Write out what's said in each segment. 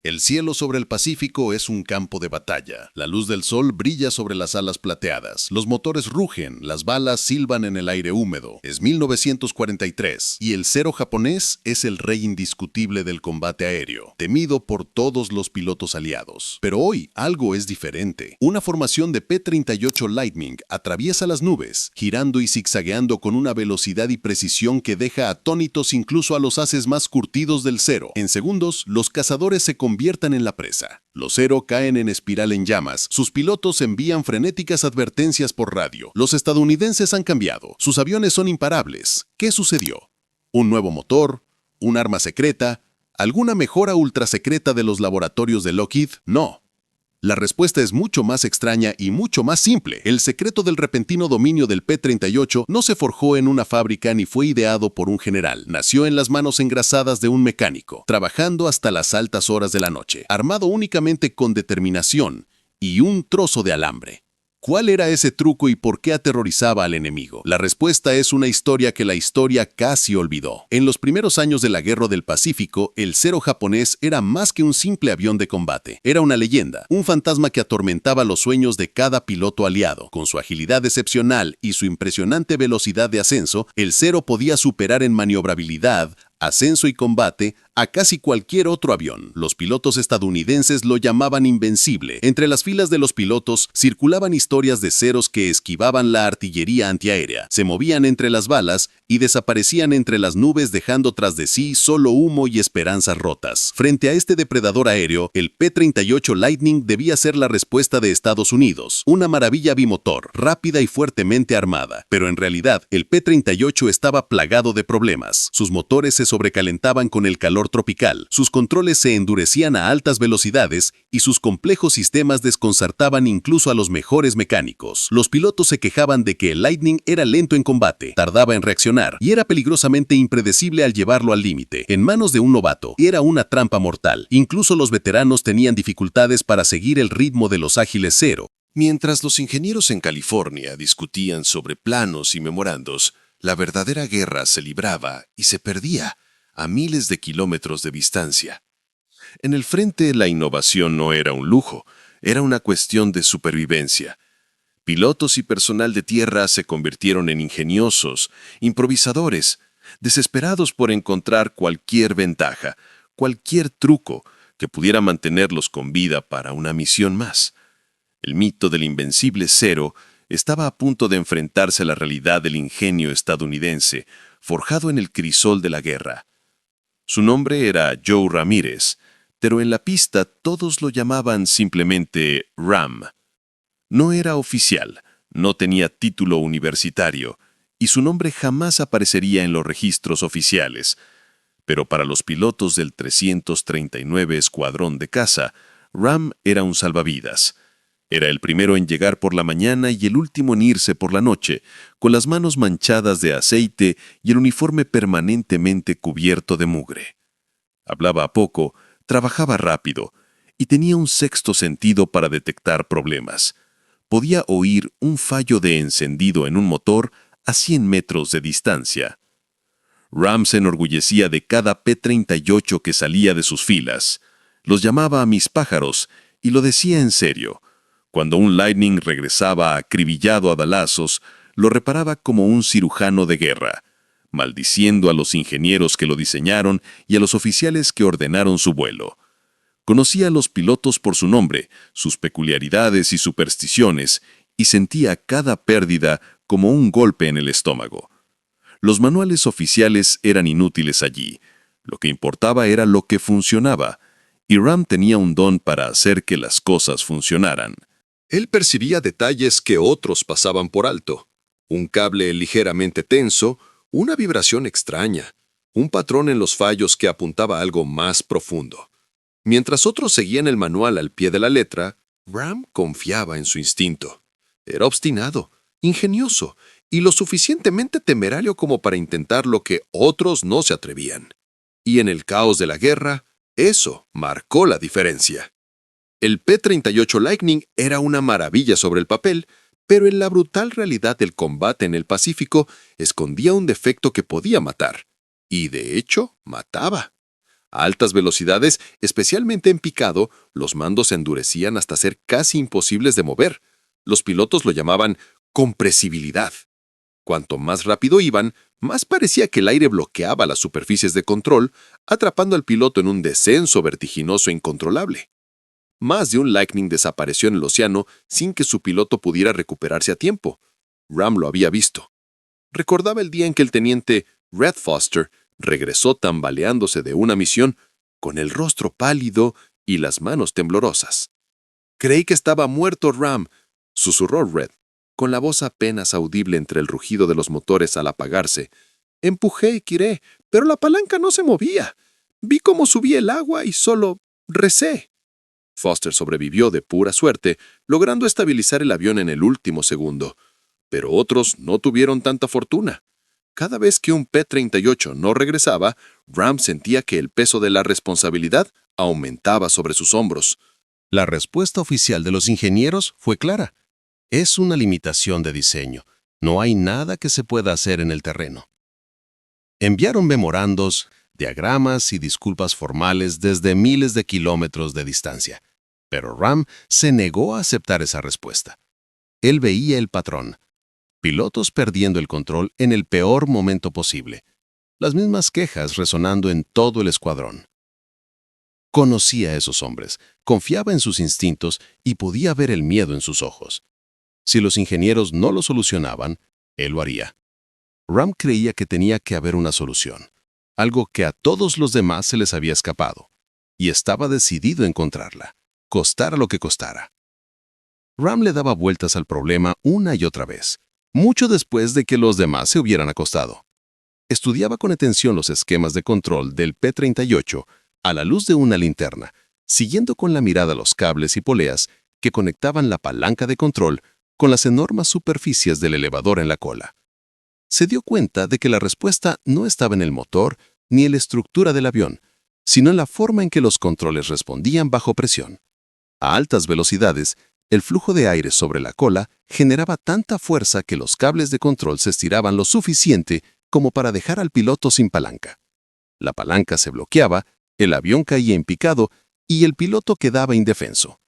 El cielo sobre el Pacífico es un campo de batalla. La luz del sol brilla sobre las alas plateadas. Los motores rugen, las balas silban en el aire húmedo. Es 1943 y el Cero japonés es el rey indiscutible del combate aéreo, temido por todos los pilotos aliados. Pero hoy algo es diferente. Una formación de P-38 Lightning atraviesa las nubes, girando y zigzagueando con una velocidad y precisión que deja atónitos incluso a los ases más curtidos del Cero. En segundos, los cazadores se conviertan en la presa. Los Cero caen en espiral en llamas. Sus pilotos envían frenéticas advertencias por radio. Los estadounidenses han cambiado. Sus aviones son imparables. ¿Qué sucedió? ¿Un nuevo motor? ¿Un arma secreta? ¿Alguna mejora ultrasecreta de los laboratorios de Lockheed? No. La respuesta es mucho más extraña y mucho más simple. El secreto del repentino dominio del P-38 no se forjó en una fábrica ni fue ideado por un general. Nació en las manos engrasadas de un mecánico, trabajando hasta las altas horas de la noche, armado únicamente con determinación y un trozo de alambre. ¿Cuál era ese truco y por qué aterrorizaba al enemigo? La respuesta es una historia que la historia casi olvidó. En los primeros años de la Guerra del Pacífico, el Cero japonés era más que un simple avión de combate. Era una leyenda, un fantasma que atormentaba los sueños de cada piloto aliado. Con su agilidad excepcional y su impresionante velocidad de ascenso, el Cero podía superar en maniobrabilidad, ascenso y combate a casi cualquier otro avión. Los pilotos estadounidenses lo llamaban invencible. Entre las filas de los pilotos circulaban historias de ceros que esquivaban la artillería antiaérea, se movían entre las balas y desaparecían entre las nubes dejando tras de sí solo humo y esperanzas rotas. Frente a este depredador aéreo, el P-38 Lightning debía ser la respuesta de Estados Unidos, una maravilla bimotor, rápida y fuertemente armada. Pero en realidad, el P-38 estaba plagado de problemas. Sus motores se sobrecalentaban con el calor tropical, sus controles se endurecían a altas velocidades y sus complejos sistemas desconcertaban incluso a los mejores mecánicos. Los pilotos se quejaban de que el Lightning era lento en combate, tardaba en reaccionar y era peligrosamente impredecible al llevarlo al límite. En manos de un novato, era una trampa mortal. Incluso los veteranos tenían dificultades para seguir el ritmo de los ágiles Cero. Mientras los ingenieros en California discutían sobre planos y memorandos, la verdadera guerra se libraba y se perdía a miles de kilómetros de distancia. En el frente, la innovación no era un lujo, era una cuestión de supervivencia. Pilotos y personal de tierra se convirtieron en ingeniosos, improvisadores, desesperados por encontrar cualquier ventaja, cualquier truco que pudiera mantenerlos con vida para una misión más. El mito del invencible Cero estaba a punto de enfrentarse a la realidad del ingenio estadounidense, forjado en el crisol de la guerra. Su nombre era Joe Ramírez, pero en la pista todos lo llamaban simplemente Ram. No era oficial, no tenía título universitario, y su nombre jamás aparecería en los registros oficiales. Pero para los pilotos del 339 Escuadrón de Caza, Ram era un salvavidas. Era el primero en llegar por la mañana y el último en irse por la noche, con las manos manchadas de aceite y el uniforme permanentemente cubierto de mugre. Hablaba poco, trabajaba rápido y tenía un sexto sentido para detectar problemas. Podía oír un fallo de encendido en un motor a 100 metros de distancia. Ram se enorgullecía de cada P-38 que salía de sus filas. Los llamaba a mis pájaros y lo decía en serio. Cuando un Lightning regresaba acribillado a balazos, lo reparaba como un cirujano de guerra, maldiciendo a los ingenieros que lo diseñaron y a los oficiales que ordenaron su vuelo. Conocía a los pilotos por su nombre, sus peculiaridades y supersticiones, y sentía cada pérdida como un golpe en el estómago. Los manuales oficiales eran inútiles allí. Lo que importaba era lo que funcionaba, y Ram tenía un don para hacer que las cosas funcionaran. Él percibía detalles que otros pasaban por alto. Un cable ligeramente tenso, una vibración extraña, un patrón en los fallos que apuntaba a algo más profundo. Mientras otros seguían el manual al pie de la letra, Ram confiaba en su instinto. Era obstinado, ingenioso y lo suficientemente temerario como para intentar lo que otros no se atrevían. Y en el caos de la guerra, eso marcó la diferencia. El P-38 Lightning era una maravilla sobre el papel, pero en la brutal realidad del combate en el Pacífico escondía un defecto que podía matar. Y de hecho, mataba. A altas velocidades, especialmente en picado, los mandos se endurecían hasta ser casi imposibles de mover. Los pilotos lo llamaban compresibilidad. Cuanto más rápido iban, más parecía que el aire bloqueaba las superficies de control, atrapando al piloto en un descenso vertiginoso e incontrolable. Más de un Lightning desapareció en el océano sin que su piloto pudiera recuperarse a tiempo. Ram lo había visto. Recordaba el día en que el teniente Red Foster regresó tambaleándose de una misión con el rostro pálido y las manos temblorosas. «Creí que estaba muerto, Ram», susurró Red, con la voz apenas audible entre el rugido de los motores al apagarse. «Empujé y giré, pero la palanca no se movía. Vi cómo subía el agua y solo recé». Foster sobrevivió de pura suerte, logrando estabilizar el avión en el último segundo. Pero otros no tuvieron tanta fortuna. Cada vez que un P-38 no regresaba, Ram sentía que el peso de la responsabilidad aumentaba sobre sus hombros. La respuesta oficial de los ingenieros fue clara. Es una limitación de diseño. No hay nada que se pueda hacer en el terreno. Enviaron memorandos, diagramas y disculpas formales desde miles de kilómetros de distancia. Pero Ram se negó a aceptar esa respuesta. Él veía el patrón. Pilotos perdiendo el control en el peor momento posible. Las mismas quejas resonando en todo el escuadrón. Conocía a esos hombres, confiaba en sus instintos y podía ver el miedo en sus ojos. Si los ingenieros no lo solucionaban, él lo haría. Ram creía que tenía que haber una solución, algo que a todos los demás se les había escapado, y estaba decidido a encontrarla, costara lo que costara. Ram le daba vueltas al problema una y otra vez, mucho después de que los demás se hubieran acostado. Estudiaba con atención los esquemas de control del P-38 a la luz de una linterna, siguiendo con la mirada los cables y poleas que conectaban la palanca de control con las enormes superficies del elevador en la cola. Se dio cuenta de que la respuesta no estaba en el motor ni en la estructura del avión, sino en la forma en que los controles respondían bajo presión. A altas velocidades, el flujo de aire sobre la cola generaba tanta fuerza que los cables de control se estiraban lo suficiente como para dejar al piloto sin palanca. La palanca se bloqueaba, el avión caía en picado y el piloto quedaba indefenso.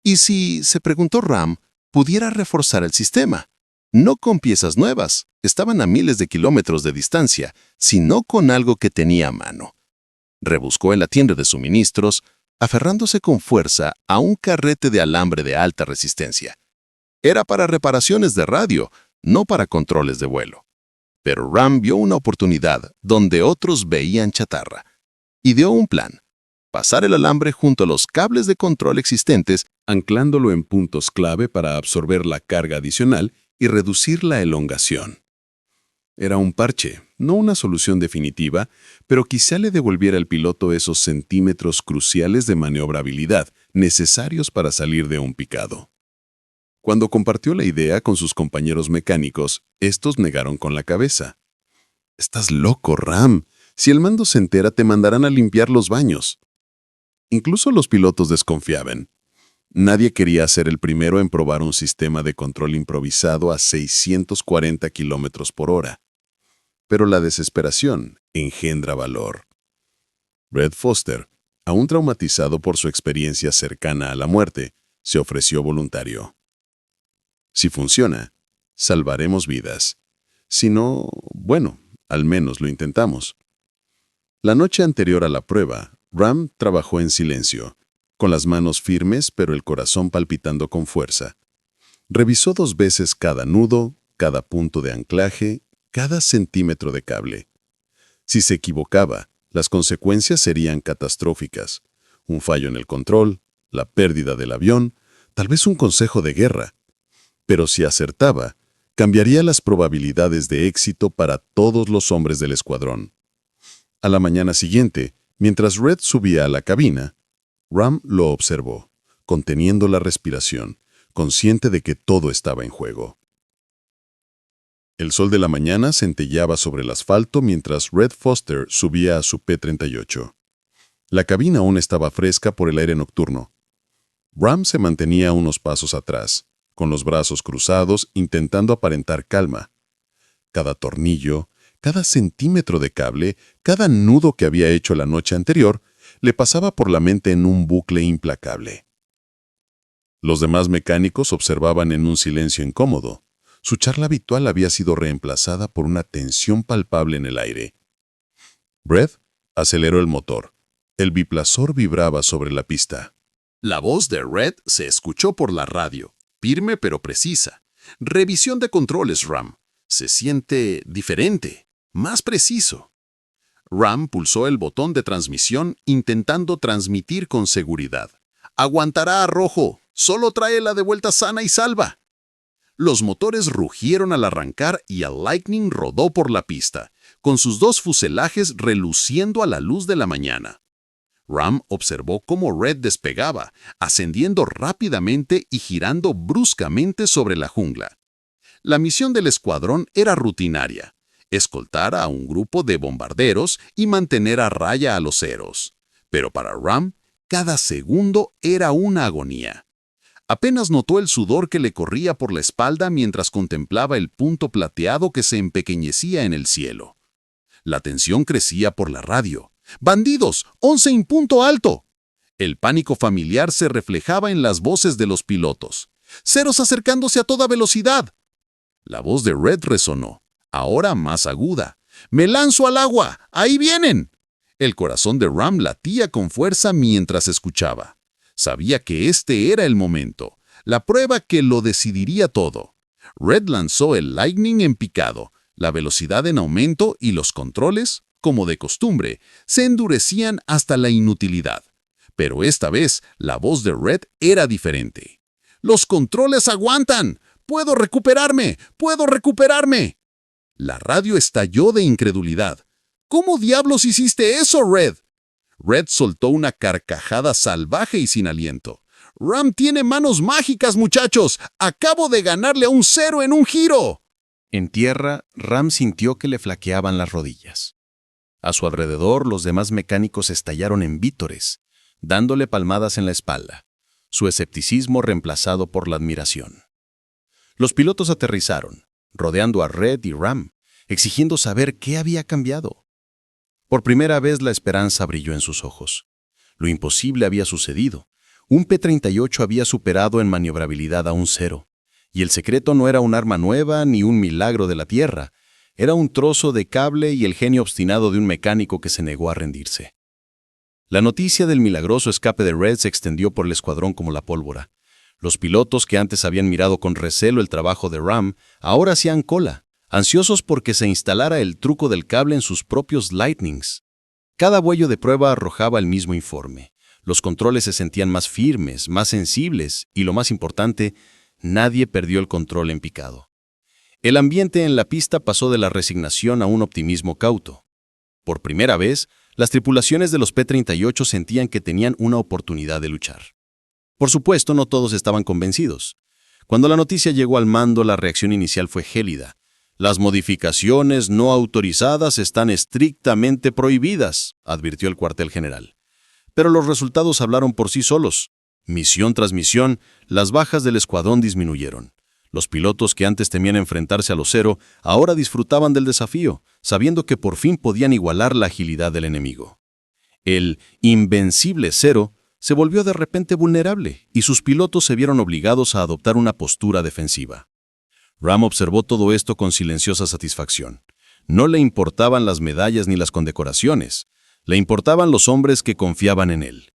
¿Y si, se preguntó Ram, pudiera reforzar el sistema? No con piezas nuevas, estaban a miles de kilómetros de distancia, sino con algo que tenía a mano. Rebuscó en la tienda de suministros, aferrándose con fuerza a un carrete de alambre de alta resistencia. Era para reparaciones de radio, no para controles de vuelo. Pero Ram vio una oportunidad donde otros veían chatarra. Ideó un plan: pasar el alambre junto a los cables de control existentes, anclándolo en puntos clave para absorber la carga adicional y reducir la elongación. Era un parche, no una solución definitiva, pero quizá le devolviera al piloto esos centímetros cruciales de maniobrabilidad necesarios para salir de un picado. Cuando compartió la idea con sus compañeros mecánicos, estos negaron con la cabeza. «Estás loco, Ram. Si el mando se entera, te mandarán a limpiar los baños». Incluso los pilotos desconfiaban. Nadie quería ser el primero en probar un sistema de control improvisado a 640 kilómetros por hora. Pero la desesperación engendra valor. Red Foster, aún traumatizado por su experiencia cercana a la muerte, se ofreció voluntario. Si funciona, salvaremos vidas. Si no, bueno, al menos lo intentamos. La noche anterior a la prueba, Ram trabajó en silencio, con las manos firmes pero el corazón palpitando con fuerza. Revisó 2 veces cada nudo, cada punto de anclaje, cada centímetro de cable. Si se equivocaba, las consecuencias serían catastróficas. Un fallo en el control, la pérdida del avión, tal vez un consejo de guerra. Pero si acertaba, cambiaría las probabilidades de éxito para todos los hombres del escuadrón. A la mañana siguiente, mientras Red subía a la cabina, Ram lo observó, conteniendo la respiración, consciente de que todo estaba en juego. El sol de la mañana centelleaba sobre el asfalto mientras Red Foster subía a su P-38. La cabina aún estaba fresca por el aire nocturno. Ram se mantenía unos pasos atrás, con los brazos cruzados intentando aparentar calma. Cada tornillo, Cada centímetro de cable, cada nudo que había hecho la noche anterior, le pasaba por la mente en un bucle implacable. Los demás mecánicos observaban en un silencio incómodo. Su charla habitual había sido reemplazada por una tensión palpable en el aire. Brett aceleró el motor. El biplasor vibraba sobre la pista. La voz de Red se escuchó por la radio, firme pero precisa. Revisión de controles, Ram. Se siente diferente, más preciso. Ram pulsó el botón de transmisión intentando transmitir con seguridad. Aguantará a rojo, solo tráela de vuelta sana y salva. Los motores rugieron al arrancar y el Lightning rodó por la pista, con sus dos fuselajes reluciendo a la luz de la mañana. Ram observó cómo Red despegaba, ascendiendo rápidamente y girando bruscamente sobre la jungla. La misión del escuadrón era rutinaria: escoltar a un grupo de bombarderos y mantener a raya a los Zeros. Pero para Ram, cada segundo era una agonía. Apenas notó el sudor que le corría por la espalda mientras contemplaba el punto plateado que se empequeñecía en el cielo. La tensión crecía por la radio. ¡Bandidos! ¡11 en punto alto! El pánico familiar se reflejaba en las voces de los pilotos. ¡Zeros acercándose a toda velocidad! La voz de Red resonó, ahora más aguda. ¡Me lanzo al agua! ¡Ahí vienen! El corazón de Ram latía con fuerza mientras escuchaba. Sabía que este era el momento, la prueba que lo decidiría todo. Red lanzó el Lightning en picado, la velocidad en aumento y los controles, como de costumbre, se endurecían hasta la inutilidad. Pero esta vez la voz de Red era diferente. ¡Los controles aguantan! ¡Puedo recuperarme! ¡Puedo recuperarme! La radio estalló de incredulidad. ¿Cómo diablos hiciste eso, Red? Red soltó una carcajada salvaje y sin aliento. ¡Ram tiene manos mágicas, muchachos! ¡Acabo de ganarle a un Zero en un giro! En tierra, Ram sintió que le flaqueaban las rodillas. A su alrededor, los demás mecánicos estallaron en vítores, dándole palmadas en la espalda, su escepticismo reemplazado por la admiración. Los pilotos aterrizaron, rodeando a Red y Ram, exigiendo saber qué había cambiado. Por primera vez la esperanza brilló en sus ojos. Lo imposible había sucedido. Un P-38 había superado en maniobrabilidad a un Zero, y el secreto no era un arma nueva ni un milagro de la Tierra. Era un trozo de cable y el genio obstinado de un mecánico que se negó a rendirse. La noticia del milagroso escape de Red se extendió por el escuadrón como la pólvora. Los pilotos que antes habían mirado con recelo el trabajo de Ram, ahora hacían cola, ansiosos porque se instalara el truco del cable en sus propios Lightnings. Cada vuelo de prueba arrojaba el mismo informe. Los controles se sentían más firmes, más sensibles y, lo más importante, nadie perdió el control en picado. El ambiente en la pista pasó de la resignación a un optimismo cauto. Por primera vez, las tripulaciones de los P-38 sentían que tenían una oportunidad de luchar. Por supuesto, no todos estaban convencidos. Cuando la noticia llegó al mando, la reacción inicial fue gélida. Las modificaciones no autorizadas están estrictamente prohibidas, advirtió el cuartel general. Pero los resultados hablaron por sí solos. Misión tras misión, las bajas del escuadrón disminuyeron. Los pilotos que antes temían enfrentarse a los Zero ahora disfrutaban del desafío, sabiendo que por fin podían igualar la agilidad del enemigo. El invencible Zero se volvió de repente vulnerable y sus pilotos se vieron obligados a adoptar una postura defensiva. Ram observó todo esto con silenciosa satisfacción. No le importaban las medallas ni las condecoraciones, le importaban los hombres que confiaban en él.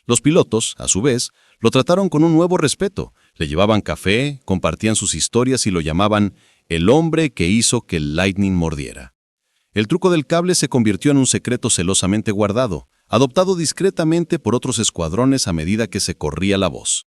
Los pilotos, a su vez, lo trataron con un nuevo respeto, le llevaban café, compartían sus historias y lo llamaban el hombre que hizo que el Lightning mordiera. El truco del cable se convirtió en un secreto celosamente guardado, adoptado discretamente por otros escuadrones a medida que se corría la voz.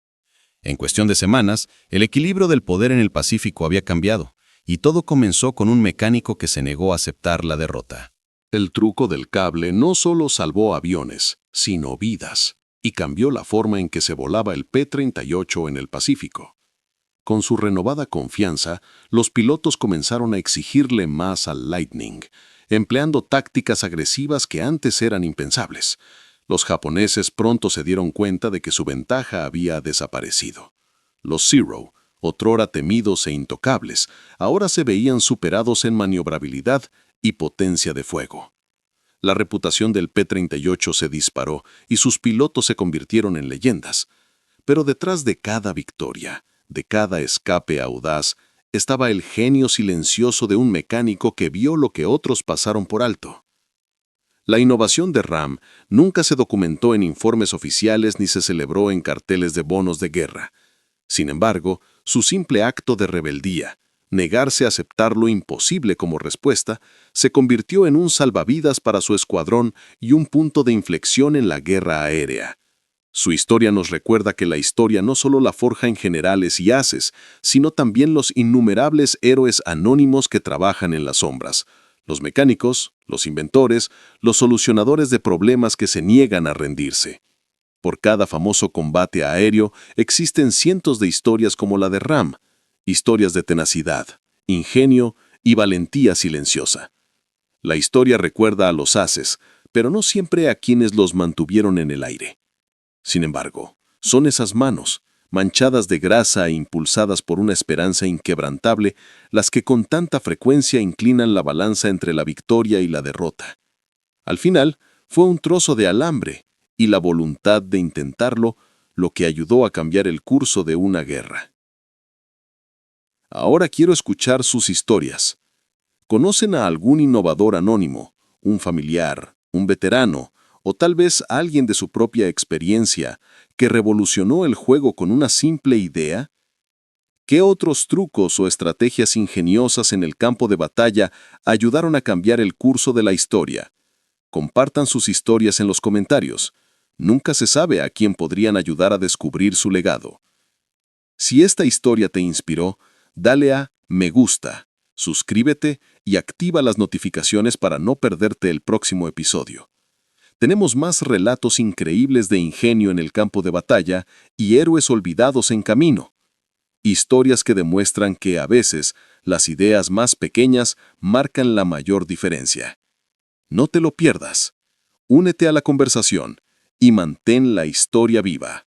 En cuestión de semanas, el equilibrio del poder en el Pacífico había cambiado, y todo comenzó con un mecánico que se negó a aceptar la derrota. El truco del cable no solo salvó aviones, sino vidas, y cambió la forma en que se volaba el P-38 en el Pacífico. Con su renovada confianza, los pilotos comenzaron a exigirle más al Lightning, empleando tácticas agresivas que antes eran impensables. Los japoneses pronto se dieron cuenta de que su ventaja había desaparecido. Los Zero, otrora temidos e intocables, ahora se veían superados en maniobrabilidad y potencia de fuego. La reputación del P-38 se disparó y sus pilotos se convirtieron en leyendas. Pero detrás de cada victoria, de cada escape audaz, estaba el genio silencioso de un mecánico que vio lo que otros pasaron por alto. La innovación de Ram nunca se documentó en informes oficiales ni se celebró en carteles de bonos de guerra. Sin embargo, su simple acto de rebeldía, negarse a aceptar lo imposible como respuesta, se convirtió en un salvavidas para su escuadrón y un punto de inflexión en la guerra aérea. Su historia nos recuerda que la historia no solo la forja en generales y ases, sino también los innumerables héroes anónimos que trabajan en las sombras, los mecánicos, los inventores, los solucionadores de problemas que se niegan a rendirse. Por cada famoso combate aéreo existen cientos de historias como la de Ram, historias de tenacidad, ingenio y valentía silenciosa. La historia recuerda a los ases, pero no siempre a quienes los mantuvieron en el aire. Sin embargo, son esas manos, manchadas de grasa e impulsadas por una esperanza inquebrantable, las que con tanta frecuencia inclinan la balanza entre la victoria y la derrota. Al final, fue un trozo de alambre y la voluntad de intentarlo lo que ayudó a cambiar el curso de una guerra. Ahora quiero escuchar sus historias. ¿Conocen a algún innovador anónimo, un familiar, un veterano, o tal vez alguien de su propia experiencia, que revolucionó el juego con una simple idea? ¿Qué otros trucos o estrategias ingeniosas en el campo de batalla ayudaron a cambiar el curso de la historia? Compartan sus historias en los comentarios. Nunca se sabe a quién podrían ayudar a descubrir su legado. Si esta historia te inspiró, dale a me gusta, suscríbete y activa las notificaciones para no perderte el próximo episodio. Tenemos más relatos increíbles de ingenio en el campo de batalla y héroes olvidados en camino. Historias que demuestran que a veces las ideas más pequeñas marcan la mayor diferencia. No te lo pierdas. Únete a la conversación y mantén la historia viva.